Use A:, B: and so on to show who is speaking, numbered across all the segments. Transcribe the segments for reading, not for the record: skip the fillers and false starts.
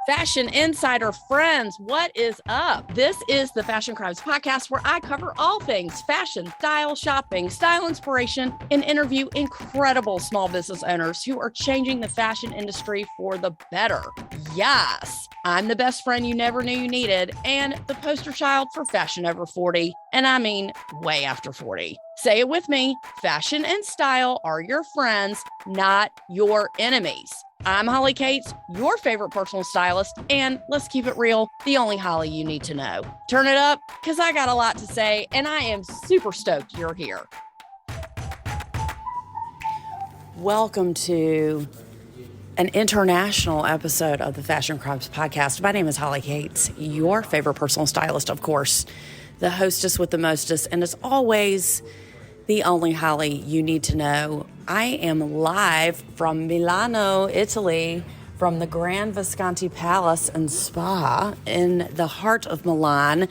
A: Fashion Insider friends, what is up? This is the Fashion Crimes podcast where I cover all things fashion, style, shopping, style inspiration, and interview incredible small business owners who are changing the fashion industry for the better. Yes, I'm the best friend you never knew you needed and the poster child for fashion over 40. And I mean way after 40. Say it with me, fashion and style are your friends, not your enemies. I'm Holly Katz, your favorite personal stylist, and let's keep it real, the only Holly you need to know. Turn it up, because I got a lot to say, and I am super stoked you're here. Welcome to an international episode of the Fashion Crimes podcast. My name is Holly Katz, your favorite personal stylist, of course, the hostess with the mostest, and as always, the only Holly you need to know. I am live from Milano, Italy, from the Grand Visconti Palace and Spa in the heart of Milan.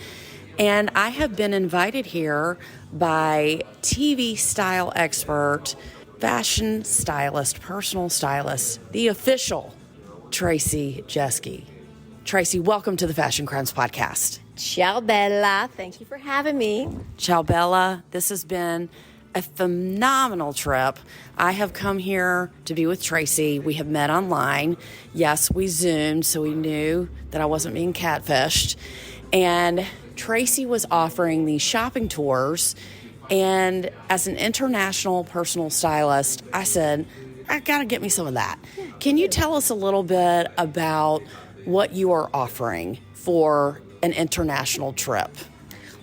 A: And I have been invited here by TV style expert, fashion stylist, personal stylist, the official Traci Jeske. Traci, welcome to the Fashion Crimes podcast.
B: Ciao, Bella. Thank you for having me.
A: Ciao, Bella. This has been a phenomenal trip. I have come here to be with Traci. We have met online. Yes, we Zoomed, so we knew that I wasn't being catfished. And Traci was offering these shopping tours. And as an international personal stylist, I said, I got to get me some of that. Can you tell us a little bit about what you are offering for an international trip?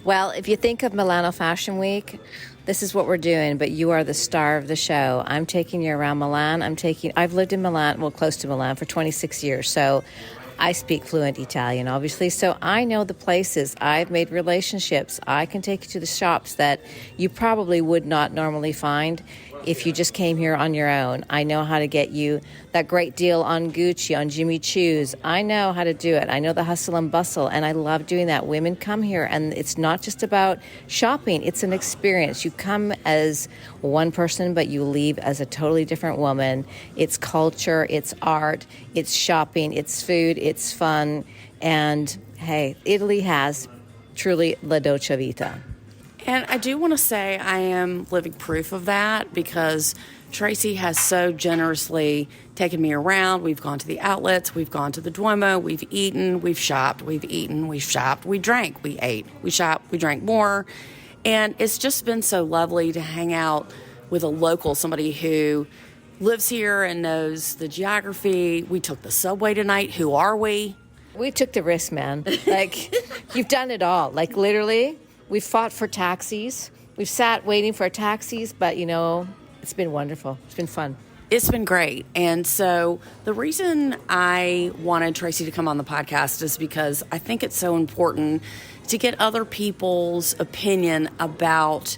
B: Well, if you think of Milano Fashion Week, this is what we're doing, but you are the star of the show. I'm taking you around Milan. I've lived in Milan, well, close to Milan for 26 years. So I speak fluent Italian, obviously. So I know the places. I've made relationships. I can take you to the shops that you probably would not normally find if you just came here on your own. I know how to get you that great deal on Gucci, on Jimmy Choo's. I know how to do it. I know the hustle and bustle, and I love doing that. Women come here, and it's not just about shopping. It's an experience. You come as one person, but you leave as a totally different woman. It's culture, it's art, it's shopping, it's food, it's fun. And, hey, Italy has truly la dolce vita.
A: And I do want to say I am living proof of that because Traci has so generously taken me around. We've gone to the outlets, we've gone to the Duomo, we've eaten, we've shopped, we've eaten, we've shopped, we drank, we ate, we shopped, we drank more. And it's just been so lovely to hang out with a local, somebody who lives here and knows the geography. We took the subway tonight. Who are we?
B: We took the risk, man. Like, you've done it all. Like, literally. We've fought for taxis. We've sat waiting for taxis, but, you know, it's been wonderful. It's been fun.
A: It's been great. And so the reason I wanted Traci to come on the podcast is because I think it's so important to get other people's opinion about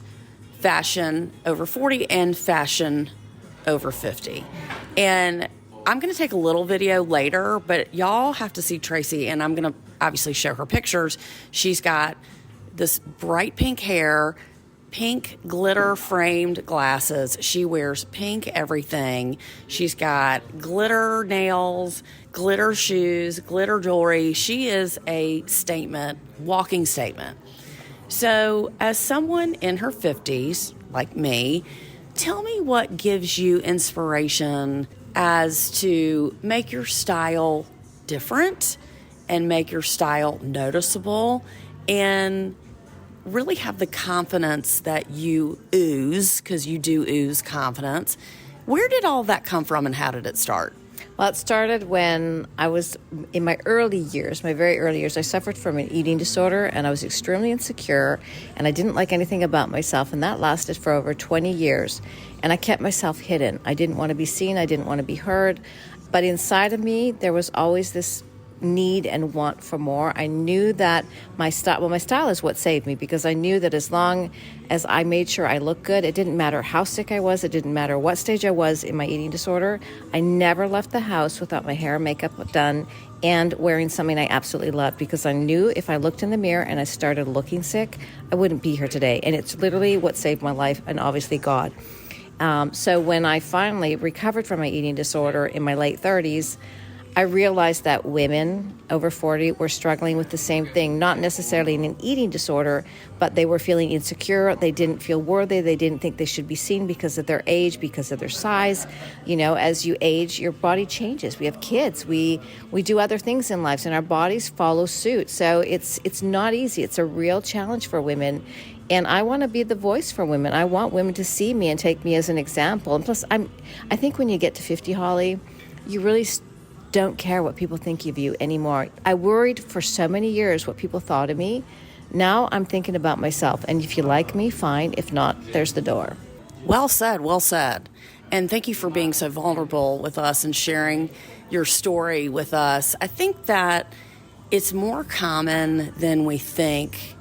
A: fashion over 40 and fashion over 50. And I'm going to take a little video later, but y'all have to see Traci, and I'm going to obviously show her pictures. She's got this bright pink hair, pink glitter framed glasses. She wears pink everything. She's got glitter nails, glitter shoes, glitter jewelry. She is a statement, walking statement. So as someone in her 50s, like me, tell me what gives you inspiration as to make your style different and make your style noticeable and really have the confidence that you ooze, because you do ooze confidence. Where did all that come from and how did it start?
B: Well, it started when I was in my early years, my very early years. I suffered from an eating disorder and I was extremely insecure and I didn't like anything about myself, and that lasted for over 20 years. And I kept myself hidden. I didn't want to be seen. I didn't want to be heard. But inside of me, there was always this need and want for more. I knew that my style is what saved me, because I knew that as long as I made sure I looked good, it didn't matter how sick I was, it didn't matter what stage I was in my eating disorder. I never left the house without my hair and makeup done and wearing something I absolutely loved, because I knew if I looked in the mirror and I started looking sick, I wouldn't be here today. And it's literally what saved my life, and obviously God. So when I finally recovered from my eating disorder in my late 30s, I realized that women over 40 were struggling with the same thing, not necessarily in an eating disorder, but they were feeling insecure. They didn't feel worthy. They didn't think they should be seen because of their age, because of their size. You know, as you age, your body changes. We have kids. We do other things in life, and our bodies follow suit. So it's not easy. It's a real challenge for women. And I want to be the voice for women. I want women to see me and take me as an example. And plus, I think when you get to 50, Holly, you really don't care what people think of you anymore. I worried for so many years what people thought of me. Now I'm thinking about myself. And if you like me, fine. If not, there's the door.
A: Well said, well said. And thank you for being so vulnerable with us and sharing your story with us. I think that it's more common than we think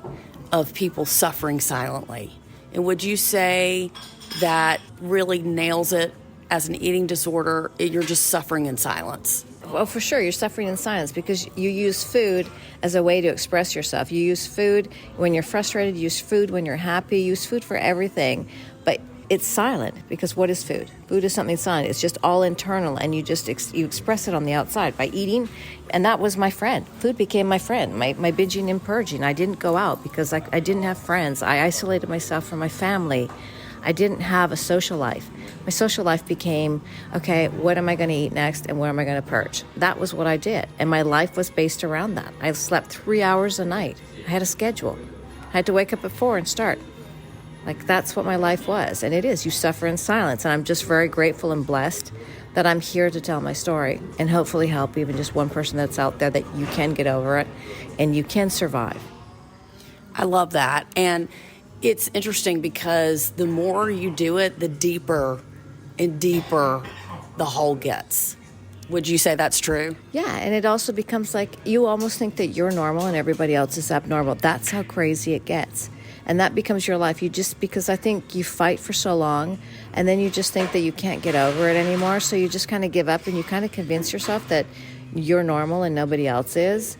A: of people suffering silently. And would you say that really nails it as an eating disorder? You're just suffering in silence.
B: Well, for sure, you're suffering in silence because you use food as a way to express yourself. You use food when you're frustrated, you use food when you're happy, you use food for everything. But it's silent because what is food? Food is something silent. It's just all internal, and you just you express it on the outside by eating. And that was my friend. Food became my friend, my binging and purging. I didn't go out because I didn't have friends. I isolated myself from my family. I didn't have a social life. My social life became, okay, what am I going to eat next and where am I going to purge? That was what I did. And my life was based around that. I slept 3 hours a night. I had a schedule. I had to wake up at 4 and start. Like, that's what my life was. And it is. You suffer in silence. And I'm just very grateful and blessed that I'm here to tell my story and hopefully help even just one person that's out there that you can get over it and you can survive.
A: I love that. And it's interesting because the more you do it, the deeper and deeper the hole gets. Would you say that's true?
B: Yeah, and it also becomes like you almost think that you're normal and everybody else is abnormal. That's how crazy it gets. And that becomes your life. Because I think you fight for so long and then you just think that you can't get over it anymore. So you just kind of give up and you kind of convince yourself that you're normal and nobody else is.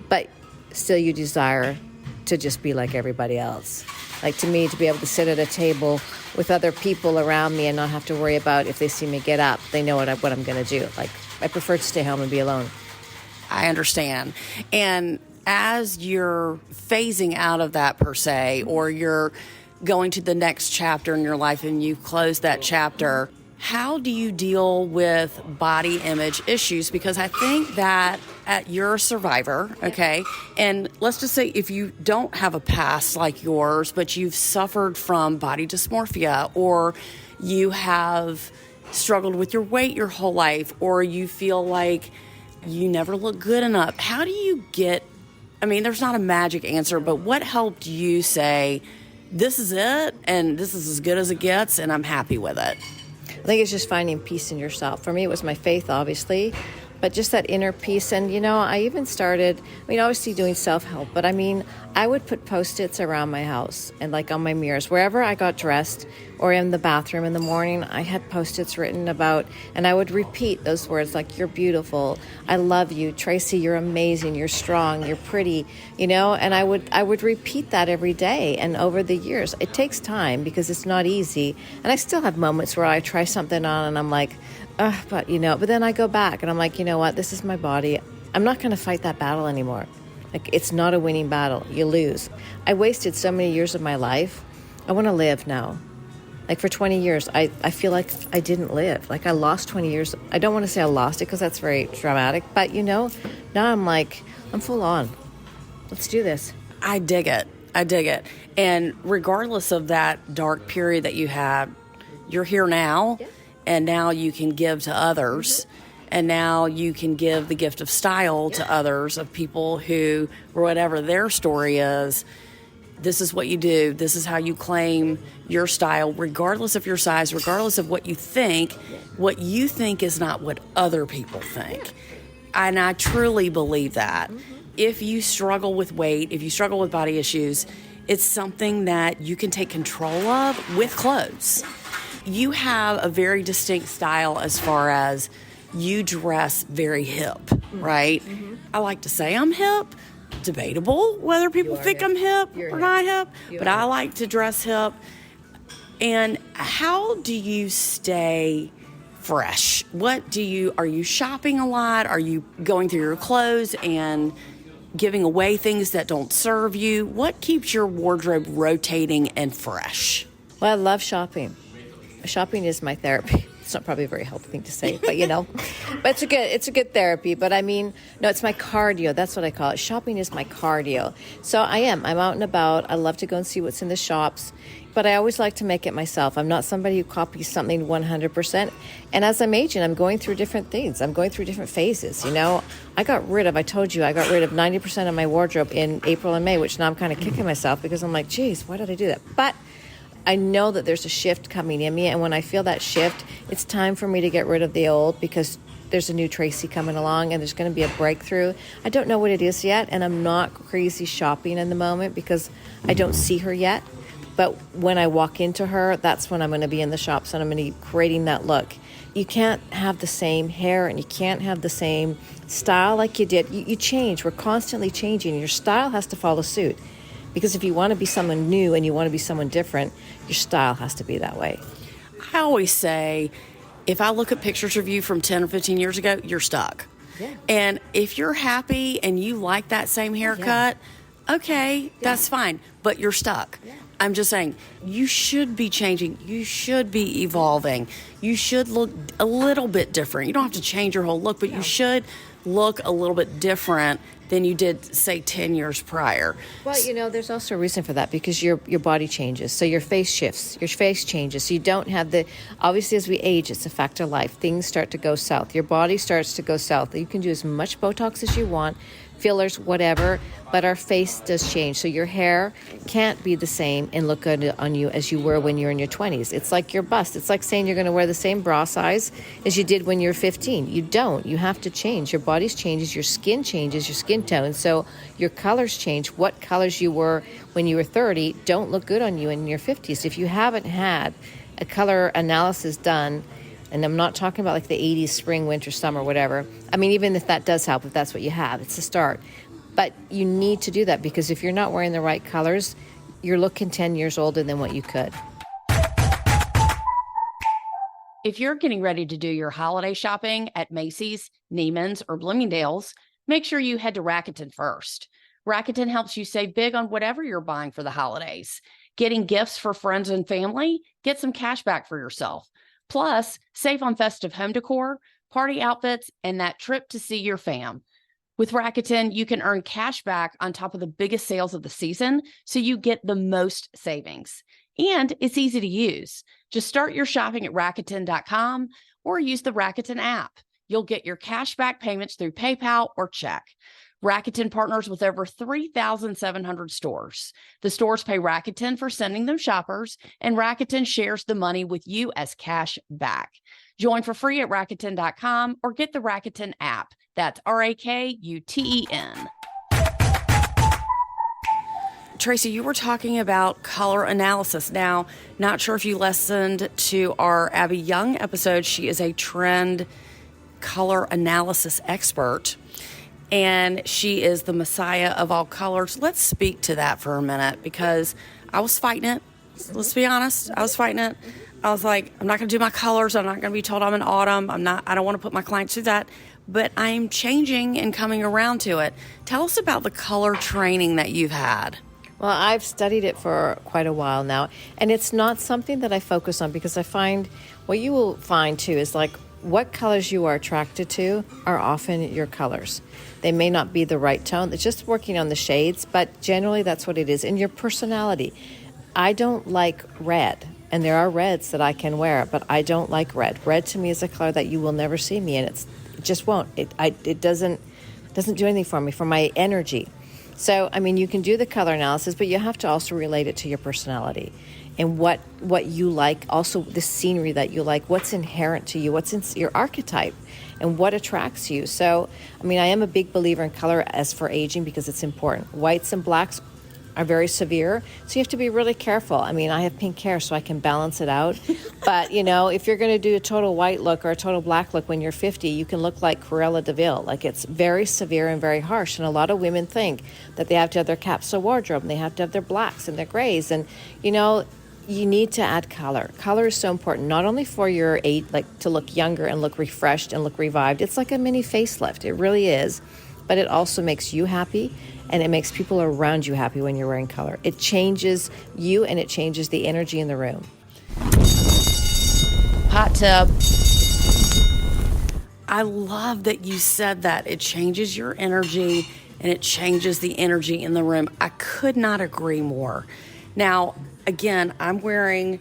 B: But still you desire to just be like everybody else. Like, to me, to be able to sit at a table with other people around me and not have to worry about if they see me get up, they know what I'm going to do. Like, I prefer to stay home and be alone.
A: I understand. And as you're phasing out of that per se, or you're going to the next chapter in your life and you've closed that chapter, how do you deal with body image issues? Because I think that you're a survivor, okay? And let's just say if you don't have a past like yours, but you've suffered from body dysmorphia, or you have struggled with your weight your whole life, or you feel like you never look good enough, how do you get, I mean, there's not a magic answer, but what helped you say, this is it, and this is as good as it gets, and I'm happy with it?
B: I think it's just finding peace in yourself. For me, it was my faith, obviously, but just that inner peace. And, I even started, obviously doing self-help, but I would put Post-its around my house and like on my mirrors. Wherever I got dressed or in the bathroom in the morning, I had Post-its written about, and I would repeat those words like, you're beautiful, I love you, Traci, you're amazing, you're strong, you're pretty, and I would repeat that every day. And over the years, it takes time because it's not easy. And I still have moments where I try something on and I'm like, but then I go back and I'm like, you know what, this is my body. I'm not going to fight that battle anymore. Like, it's not a winning battle. You lose. I wasted so many years of my life. I want to live now. Like, for 20 years, I feel like I didn't live. Like, I lost 20 years. I don't want to say I lost it because that's very dramatic. But, now I'm like, I'm full on. Let's do this.
A: I dig it. And regardless of that dark period that you had, you're here now. Yeah. And now you can give to others. And now you can give the gift of style to others, of people who, whatever their story is, this is what you do. This is how you claim your style, regardless of your size, regardless of what you think. What you think is not what other people think. And I truly believe that. If you struggle with weight, if you struggle with body issues, it's something that you can take control of with clothes. You have a very distinct style as far as you dress very hip, right? Mm-hmm. I like to say I'm hip. Debatable whether people think hip. I'm hip or not hip, but I like to dress hip. And how do you stay fresh? Are you shopping a lot? Are you going through your clothes and giving away things that don't serve you? What keeps your wardrobe rotating and fresh?
B: Well, I love shopping. Shopping is my therapy. It's not probably a very healthy thing to say, but but it's a good therapy. But I mean, no, it's my cardio. That's what I call it. Shopping is my cardio. So I'm out and about. I love to go and see what's in the shops, but I always like to make it myself. I'm not somebody who copies something 100%. And as I'm aging, I'm going through different things. I'm going through different phases. I got rid of 90% of my wardrobe in April and May, which now I'm kind of kicking myself because I'm like, geez, why did I do that? But I know that there's a shift coming in me, and when I feel that shift, it's time for me to get rid of the old because there's a new Traci coming along and there's going to be a breakthrough. I don't know what it is yet, and I'm not crazy shopping in the moment because I don't see her yet. But when I walk into her, that's when I'm going to be in the shops and I'm going to be creating that look. You can't have the same hair and you can't have the same style like you did. You change. We're constantly changing. Your style has to follow suit. Because if you want to be someone new and you want to be someone different, your style has to be that way.
A: I always say, if I look at pictures of you from 10 or 15 years ago, you're stuck.
B: Yeah.
A: And if you're happy and you like that same haircut, okay, that's fine, but you're stuck.
B: Yeah.
A: I'm just saying, you should be changing. You should be evolving. You should look a little bit different. You don't have to change your whole look, but you should look a little bit different than you did, say, 10 years prior.
B: Well, there's also a reason for that because your body changes. So your face shifts, your face changes. So you don't have obviously as we age, it's a fact of life. Things start to go south. Your body starts to go south. You can do as much Botox as you want, fillers, whatever, but our face does change. So your hair can't be the same and look good on you as you were when you're in your 20s. It's like your bust. It's like saying you're going to wear the same bra size as you did when you're 15. You don't. You have to change. Your body changes, your skin changes, your skin tone. So your colors change. What colors you were when you were 30 don't look good on you in your 50s. If you haven't had a color analysis done, and I'm not talking about like the 80s, spring, winter, summer, whatever. I mean, even if that does help, if that's what you have, it's a start. But you need to do that because if you're not wearing the right colors, you're looking 10 years older than what you could.
A: If you're getting ready to do your holiday shopping at Macy's, Neiman's, or Bloomingdale's, make sure you head to Rakuten first. Rakuten helps you save big on whatever you're buying for the holidays. Getting gifts for friends and family, get some cash back for yourself. Plus, save on festive home decor, party outfits, and that trip to see your fam. With Rakuten, you can earn cash back on top of the biggest sales of the season, so you get the most savings. And it's easy to use. Just start your shopping at Rakuten.com or use the Rakuten app. You'll get your cash back payments through PayPal or check. Rakuten partners with over 3,700 stores. The stores pay Rakuten for sending them shoppers, and Rakuten shares the money with you as cash back. Join for free at Rakuten.com or get the Rakuten app. That's Rakuten. Traci, you were talking about color analysis. Now, not sure if you listened to our Abby Young episode. She is a trend color analysis expert, and she is the messiah of all colors. Let's speak to that for a minute because I was fighting it. Let's be honest. I was fighting it. I was like, I'm not going to do my colors. I'm not going to be told I'm in autumn. I don't want to put my clients through that. But I'm changing and coming around to it. Tell us about the color training that you've had.
B: Well, I've studied it for quite a while now, and it's not something that I focus on because I find what you will find too is like what colors you are attracted to are often your colors. They may not be the right tone. It's just working on the shades, but generally that's what it is. And your personality. I don't like red, and there are reds that I can wear, but I don't like red. Red to me is a color that you will never see me in. It just won't. It doesn't do anything for me, for my energy. So, I mean, you can do the color analysis, but you have to also relate it to your personality and what you like, also the scenery that you like, what's inherent to you, what's in your archetype, and what attracts you. So, I mean, I am a big believer in color as for aging because it's important. Whites and blacks are very severe, so you have to be really careful. I mean, I have pink hair, so I can balance it out. But, if you're going to do a total white look or a total black look when you're 50, you can look like Cruella de Vil. Like, it's very severe and very harsh. And a lot of women think that they have to have their capsule wardrobe, and they have to have their blacks and their grays. And, you need to add color. Color is so important, not only for your age, like to look younger and look refreshed and look revived. It's like a mini facelift. It really is. But it also makes you happy, and it makes people around you happy when you're wearing color. It changes you, and it changes the energy in the room.
A: Hot tip. I love that you said that. It changes your energy, and it changes the energy in the room. I could not agree more. Now, again, I'm wearing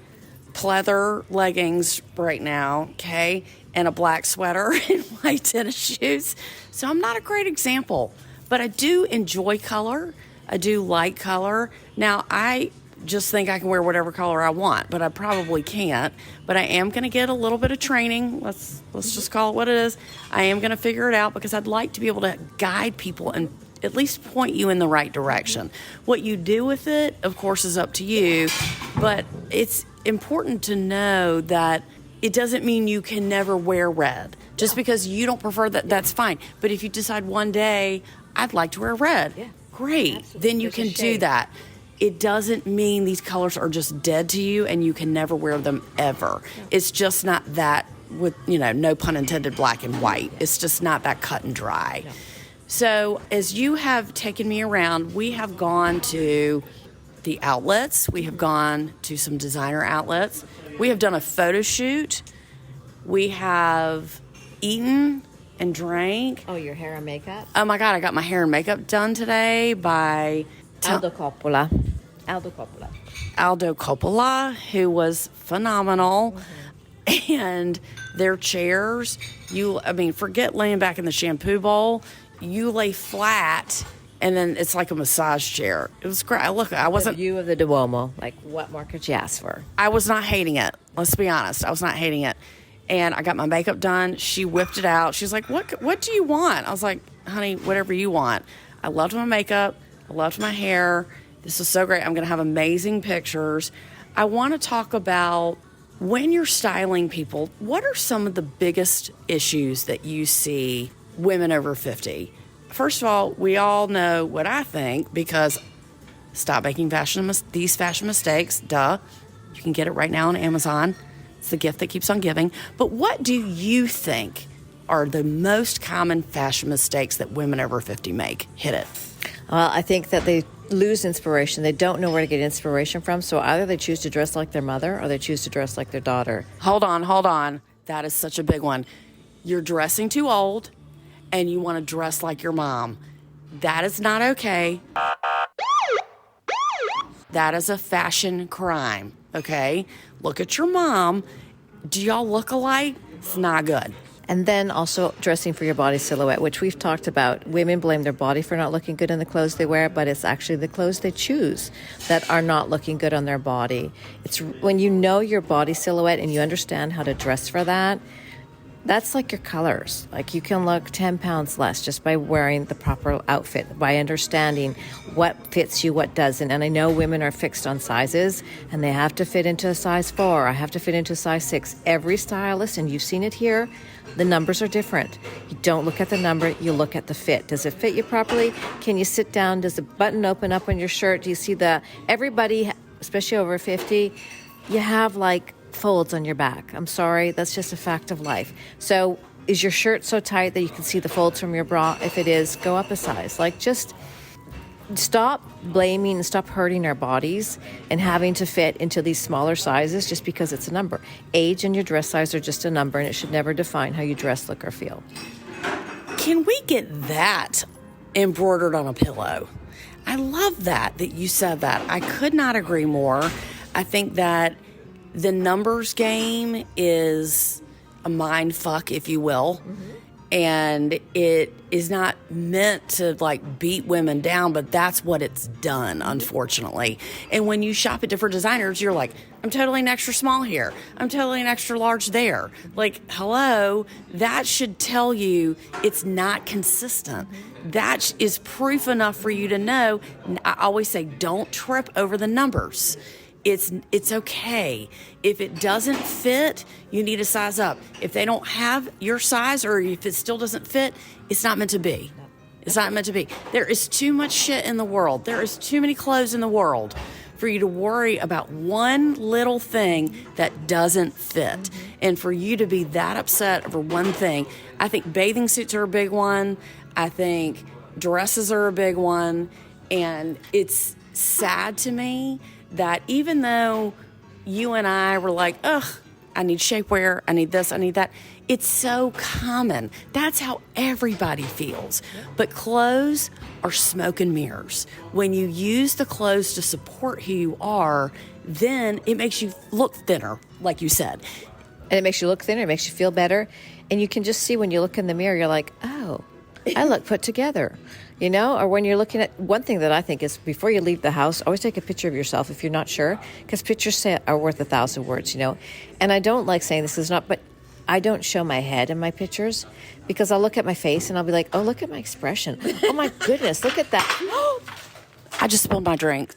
A: pleather leggings right now, okay, and a black sweater and white tennis shoes. So I'm not a great example, but I do enjoy color. I do like color. Now, I just think I can wear whatever color I want, but I probably can't. But I am going to get a little bit of training. Let's just call it what it is. I am going to figure it out because I'd like to be able to guide people and at least point you in the right direction. What you do with it, of course, is up to you, but it's important to know that it doesn't mean you can never wear red. Just because you don't prefer that, that's fine. But if you decide one day, I'd like to wear red, great, absolutely. Then you can do that. It doesn't mean these colors are just dead to you and you can never wear them ever. It's just not that, with, no pun intended, black and white. It's just not that cut and dry. So as you have taken me around, we have gone to the outlets. We have gone to some designer outlets. We have done a photo shoot. We have eaten and drank.
B: Oh, your hair and makeup?
A: Oh my God, I got my hair and makeup done today by
B: Aldo Coppola,
A: who was phenomenal. Mm-hmm. And their chairs, forget laying back in the shampoo bowl. You lay flat, and then it's like a massage chair. It was great. I wasn't...
B: The view of the Duomo. Like, what more could you ask for?
A: I was not hating it. Let's be honest. I was not hating it. And I got my makeup done. She whipped it out. She's like, what do you want? I was like, honey, whatever you want. I loved my makeup. I loved my hair. This was so great. I'm going to have amazing pictures. I want to talk about when you're styling people, what are some of the biggest issues that you see women over 50? First of all, we all know what I think, because stop making these fashion mistakes. Duh. You can get it right now on Amazon. It's the gift that keeps on giving. But what do you think are the most common fashion mistakes that women over 50 make? Hit it.
B: Well, I think that they lose inspiration. They don't know where to get inspiration from. So either they choose to dress like their mother or they choose to dress like their daughter.
A: Hold on. That is such a big one. You're dressing too old and you want to dress like your mom. That is not okay. That is a fashion crime, okay? Look at your mom. Do y'all look alike? It's not good.
B: And then also dressing for your body silhouette, which we've talked about. Women blame their body for not looking good in the clothes they wear, but it's actually the clothes they choose that are not looking good on their body. It's when you know your body silhouette and you understand how to dress for that, that's like your colors. Like you can look 10 pounds less just by wearing the proper outfit, by understanding what fits you, what doesn't. And I know women are fixed on sizes and they have to fit into a size 4. I have to fit into a size 6. Every stylist, and you've seen it here, the numbers are different. You don't look at the number, you look at the fit. Does it fit you properly? Can you sit down? Does the button open up on your shirt? Do you see everybody, especially over 50, you have like folds on your back. I'm sorry, that's just a fact of life. So is your shirt so tight that you can see the folds from your bra? If it is, go up a size. Like just stop blaming and stop hurting our bodies and having to fit into these smaller sizes just because it's a number. Age and your dress size are just a number, and it should never define how you dress, look, or feel.
A: Can we get that embroidered on a pillow? I love that you said that. I could not agree more. I think that the numbers game is a mind fuck, if you will. Mm-hmm. And it is not meant to like beat women down, but that's what it's done, unfortunately. And when you shop at different designers, you're like, I'm totally an extra small here. I'm totally an extra large there. Like, hello, that should tell you it's not consistent. That is proof enough for you to know. I always say, don't trip over the numbers. It's okay. If it doesn't fit, you need to size up. If they don't have your size or if it still doesn't fit, it's not meant to be. It's not meant to be. There is too much shit in the world. There is too many clothes in the world for you to worry about one little thing that doesn't fit. And for you to be that upset over one thing, I think bathing suits are a big one. I think dresses are a big one. And it's sad to me that even though you and I were like, ugh, I need shapewear, I need this, I need that, it's so common. That's how everybody feels. But clothes are smoke and mirrors. When you use the clothes to support who you are, then it makes you look thinner, like you said.
B: And it makes you look thinner, it makes you feel better. And you can just see when you look in the mirror, you're like, oh, I look put together. You know, or when you're looking at, one thing that I think is before you leave the house, always take a picture of yourself if you're not sure, because pictures are worth 1,000 words, you know. And I don't like saying this is not, but I don't show my head in my pictures because I'll look at my face and I'll be like, oh, look at my expression. Oh my goodness, look at that.
A: I just spilled my drink.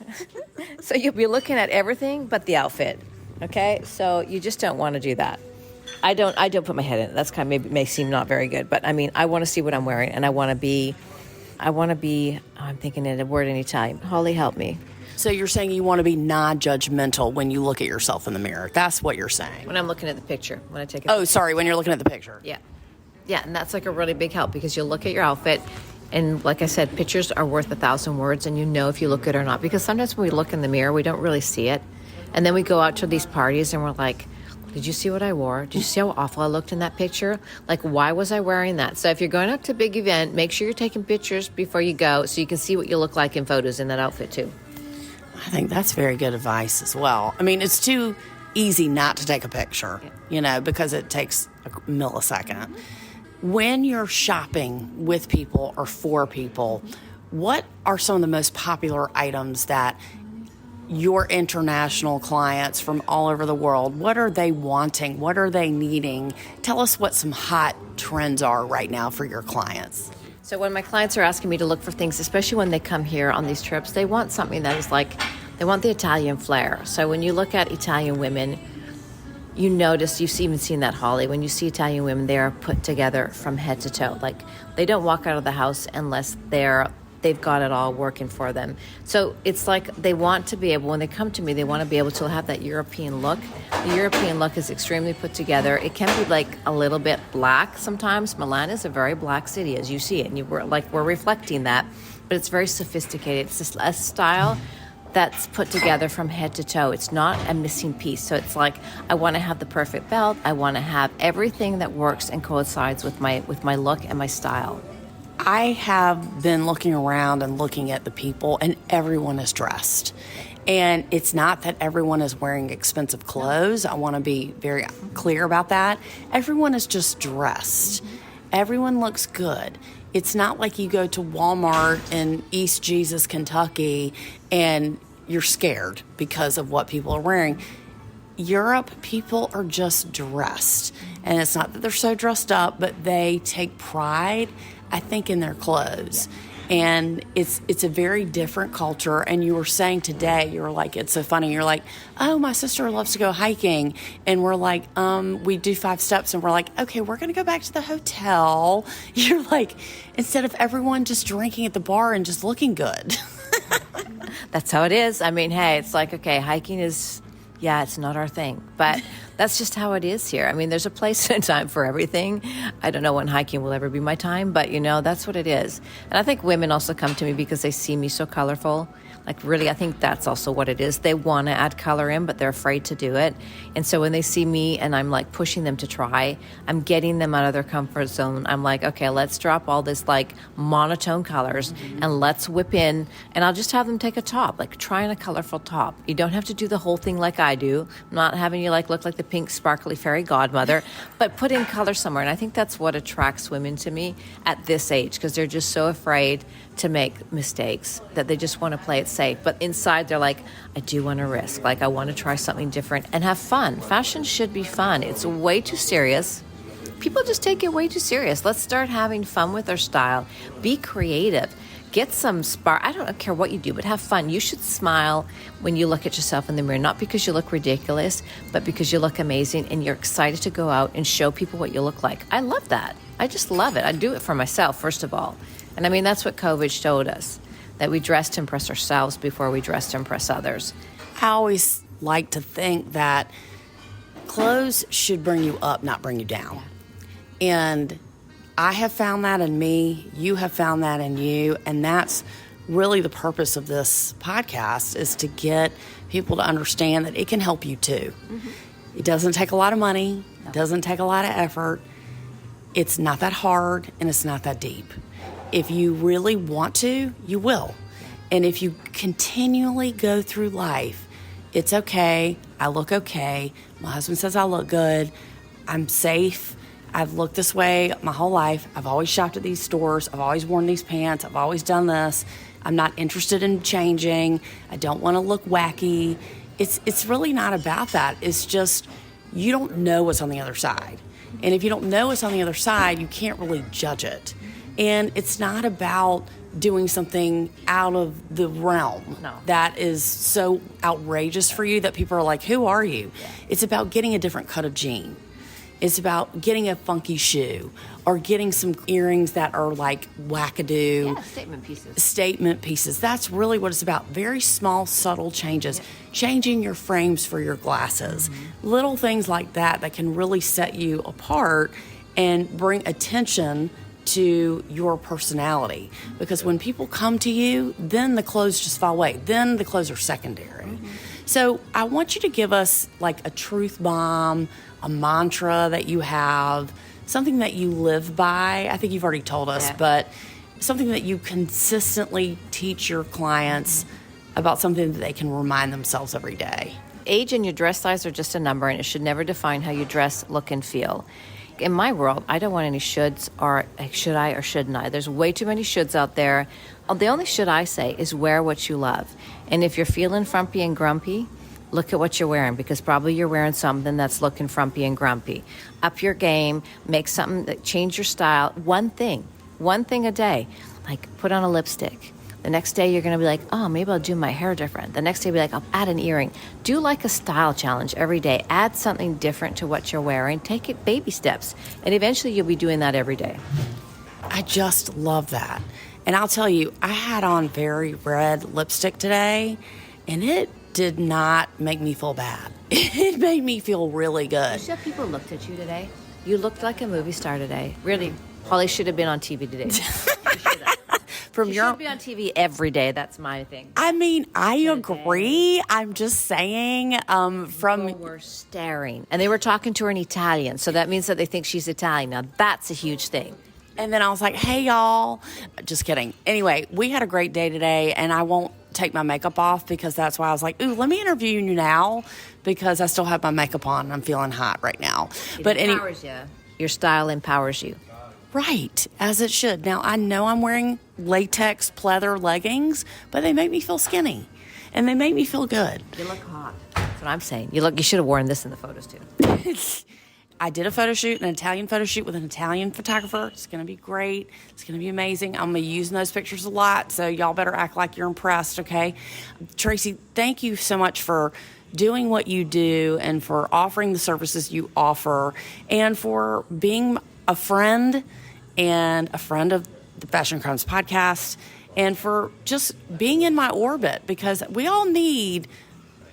B: So you'll be looking at everything but the outfit. Okay, so you just don't want to do that. I don't put my head in it. That's kind of maybe may seem not very good, but I mean, I want to see what I'm wearing, and I want to be. I'm thinking in a word in Italian. Holly, help me.
A: So you're saying you want to be non-judgmental when you look at yourself in the mirror. That's what you're saying.
B: When I'm looking at the picture, when I take it.
A: Oh, sorry, when you're looking at the picture.
B: Yeah, and that's like a really big help because you'll look at your outfit, and like I said, pictures are worth 1,000 words, and you know if you look good or not. Because sometimes when we look in the mirror, we don't really see it, and then we go out to these parties and we're like, did you see what I wore? Did you see how awful I looked in that picture? Like, why was I wearing that? So if you're going out to a big event, make sure you're taking pictures before you go so you can see what you look like in photos in that outfit too.
A: I think that's very good advice as well. I mean, it's too easy not to take a picture, you know, because it takes a millisecond. When you're shopping with people or for people, what are some of the most popular items that your international clients from all over the world, what are they wanting? What are they needing? Tell us what some hot trends are right now for your clients.
B: So when my clients are asking me to look for things, especially when they come here on these trips, they want something that is like, they want the Italian flair. So when you look at Italian women, you notice, you've even seen that, Holly, when you see Italian women, they are put together from head to toe. Like, they don't walk out of the house unless they've got it all working for them. So it's like they want to be able, when they come to me, they want to be able to have that European look. The European look is extremely put together. It can be like a little bit black sometimes. Milan is a very black city, as you see it, and we're reflecting that, but it's very sophisticated. It's just a style that's put together from head to toe. It's not a missing piece. So it's like, I want to have the perfect belt. I want to have everything that works and coincides with my look and my style.
A: I have been looking around and looking at the people, and everyone is dressed. And it's not that everyone is wearing expensive clothes. I want to be very clear about that. Everyone is just dressed. Everyone looks good. It's not like you go to Walmart in East Jesus, Kentucky, and you're scared because of what people are wearing. Europe, people are just dressed. And it's not that they're so dressed up, but they take pride, I think, in their clothes. And it's a very different culture. And you were saying today, you were like, it's so funny. You're like, oh, my sister loves to go hiking. And we're like, we do 5 steps. And we're like, okay, we're going to go back to the hotel. You're like, instead of everyone just drinking at the bar and just looking good.
B: That's how it is. I mean, hey, it's like, okay, hiking is, yeah, it's not our thing. But that's just how it is here. I mean, there's a place and a time for everything. I don't know when hiking will ever be my time, but, you know, that's what it is. And I think women also come to me because they see me so colorful. Like, really, I think that's also what it is. They want to add color in, but they're afraid to do it. And so when they see me and I'm, like, pushing them to try, I'm getting them out of their comfort zone. I'm like, okay, let's drop all this, like, monotone colors and let's whip in. And I'll just have them take a top, like, try on a colorful top. You don't have to do the whole thing like I do. I'm not having you, like, look like the pink, sparkly fairy godmother, but put in color somewhere. And I think that's what attracts women to me at this age, because they're just so afraid to make mistakes that they just want to play it safe. But inside they're like, I do want to risk. Like, I want to try something different and have fun. Fashion should be fun. It's way too serious. People just take it way too serious. Let's start having fun with our style. Be creative. Get some spark. I don't care what you do, but have fun. You should smile when you look at yourself in the mirror, not because you look ridiculous, but because you look amazing and you're excited to go out and show people what you look like. I love that. I just love it. I do it for myself, first of all. And I mean, that's what COVID showed us. that we dress to impress ourselves before we dress to impress others.
A: I always like to think that clothes should bring you up, not bring you down. And I have found that in me. You have found that in you. And that's really the purpose of this podcast, is to get people to understand that it can help you too. Mm-hmm. It doesn't take a lot of money. No. It doesn't take a lot of effort. It's not that hard, and it's not that deep. If you really want to, you will. And if you continually go through life, it's okay, I look okay, my husband says I look good, I'm safe, I've looked this way my whole life, I've always shopped at these stores, I've always worn these pants, I've always done this, I'm not interested in changing, I don't want to look wacky. It's really not about that. It's just you don't know what's on the other side. And if you don't know what's on the other side, you can't really judge it. And it's not about doing something out of the realm that is so outrageous for you that people are like, who are you? Yeah. It's about getting a different cut of jean. It's about getting a funky shoe or getting some earrings that are like wackadoo.
B: Yeah, statement
A: pieces. That's really what it's about. Very small, subtle changes. Yep. Changing your frames for your glasses. Mm-hmm. Little things like that can really set you apart and bring attention to your personality. Because when people come to you, then the clothes just fall away. Then the clothes are secondary. Mm-hmm. So I want you to give us like a truth bomb, a mantra that you have, something that you live by. I think you've already told us, but something that you consistently teach your clients about, something that they can remind themselves every day.
B: Age and your dress size are just a number, and it should never define how you dress, look, and feel. In my world, I don't want any shoulds or should I or shouldn't I. There's way too many shoulds out there. The only should I say is wear what you love. And if you're feeling frumpy and grumpy, look at what you're wearing, because probably you're wearing something that's looking frumpy and grumpy. Up your game, make something that change your style. One thing a day. Like put on a lipstick. The next day you're going to be like, oh, maybe I'll do my hair different. The next day you'll be like, I'll add an earring. Do like a style challenge every day. Add something different to what you're wearing. Take it baby steps. And eventually you'll be doing that every day.
A: I just love that. And I'll tell you, I had on very red lipstick today, and it did not make me feel bad. It made me feel really good.
B: You said people looked at you today. You looked like a movie star today. Really, Holly should have been on TV today. She should be on TV every day. That's my thing.
A: I mean, I agree. I'm just saying,
B: People were staring, and they were talking to her in Italian, so that means that they think she's Italian. Now, that's a huge thing.
A: And then I was like, hey, y'all. Just kidding. Anyway, we had a great day today, and I won't take my makeup off, because that's why I was like, ooh, let me interview you now, because I still have my makeup on and I'm feeling hot right now.
B: It empowers you. Your style empowers you.
A: Right, as it should. Now, I know I'm wearing latex pleather leggings, but they make me feel skinny, and they make me feel good.
B: You look hot. That's what I'm saying. You should have worn this in the photos, too.
A: I did a photo shoot, an Italian photo shoot with an Italian photographer. It's going to be great. It's going to be amazing. I'm going to be using those pictures a lot, so y'all better act like you're impressed, okay? Traci, thank you so much for doing what you do and for offering the services you offer and for being a friend and a friend of the Fashion Crimes podcast and for just being in my orbit, because we all need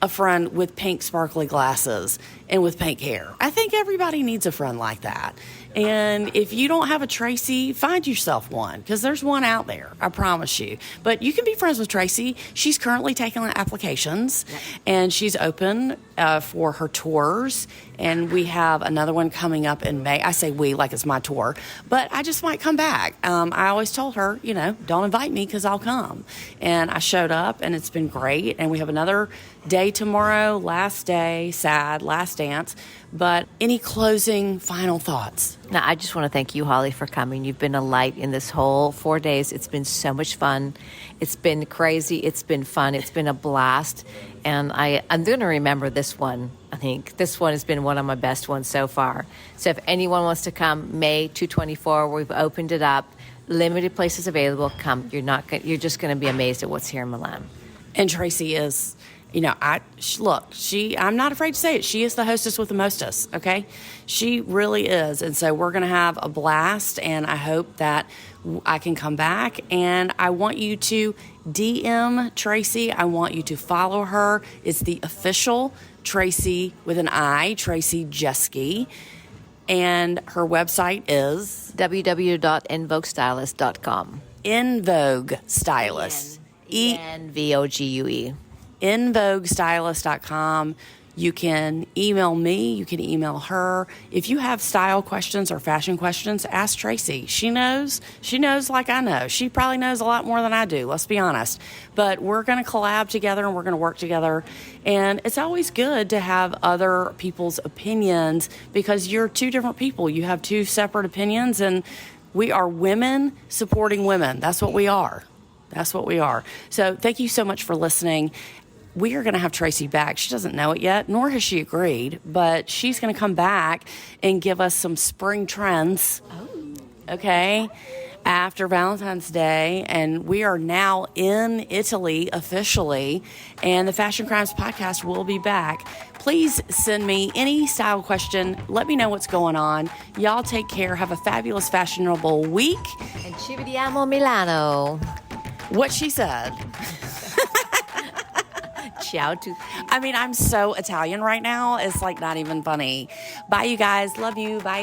A: a friend with pink sparkly glasses and with pink hair. I think everybody needs a friend like that. And if you don't have a Traci, find yourself one, because there's one out there, I promise you. But you can be friends with Traci. She's currently taking applications, and she's open for her tours. And we have another one coming up in May. I say we like it's my tour, but I just might come back. I always told her, don't invite me because I'll come. And I showed up, and it's been great. And we have another day tomorrow, last day, sad, last dance. But any closing final thoughts?
B: No, I just want to thank you, Holly, for coming. You've been a light in this whole 4 days. It's been so much fun. It's been crazy. It's been fun. It's been a blast. And I'm going to remember this one. I think this one has been one of my best ones so far. So if anyone wants to come, May 224, we've opened it up. Limited places available. Come. You're just going to be amazed at what's here in Milan.
A: And Traci is... I'm not afraid to say it. She is the hostess with the mostest, okay? She really is. And so we're going to have a blast, and I hope that I can come back. And I want you to DM Traci. I want you to follow her. It's the official Traci with an I, Traci Jeske. And her website is
B: www.invoguestylist.com.
A: In Vogue Stylist.
B: ENVOGUE.
A: InVogueStylist.com. You can email me. You can email her. If you have style questions or fashion questions, ask Traci. She knows. She knows like I know. She probably knows a lot more than I do, let's be honest. But we're going to collab together and we're going to work together. And it's always good to have other people's opinions because you're two different people. You have two separate opinions, and we are women supporting women. That's what we are. That's what we are. So thank you so much for listening. We are going to have Traci back. She doesn't know it yet, nor has she agreed, but she's going to come back and give us some spring trends. Okay, after Valentine's Day. And we are now in Italy officially, and the Fashion Crimes podcast will be back. Please send me any style question. Let me know what's going on. Y'all take care. Have a fabulous, fashionable week.
B: And ci vediamo Milano.
A: What she said.
B: Ciao to.
A: I mean, I'm so Italian right now. It's like not even funny. Bye, you guys. Love you. Bye.